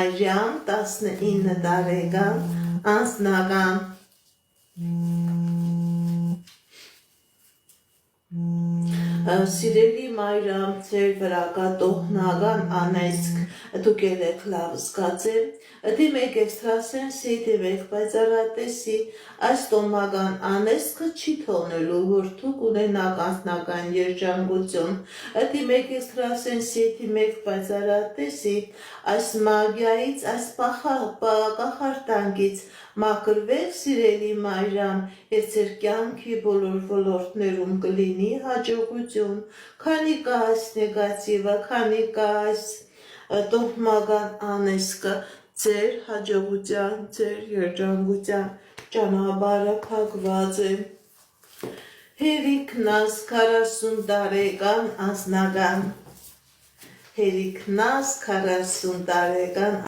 Մայրամ 19 տարեկան անձնական Սիրելի Մայրամ, ձեր վրա կա տոհնական անեծք, դուք եք լավ զգացել, դիմեք էքստրասենսի, դիմեք պայծառատեսի, այս տոհնական անեծքը չի թողնելու, որ դուք ունենաք անձնական երջանկություն, դիմեք էքստրասենսի, դիմեք պայծառատեսի, այս մագիայից, այս կախարդանքից մաքրվեք, սիրելի Մայրամ, և ձեր կյանքի բոլոր ոլորտներում կլինի հաջողություն, քանի կա այս նեգատիվը, քանի կա այս տոհմական անեծքը, ձեր հաջողության, ձեր երջանկության ճանապարհը փակված է։ Հերիքնաս 40 տարեկան անձնական Հերիքնաս 40 տարեկան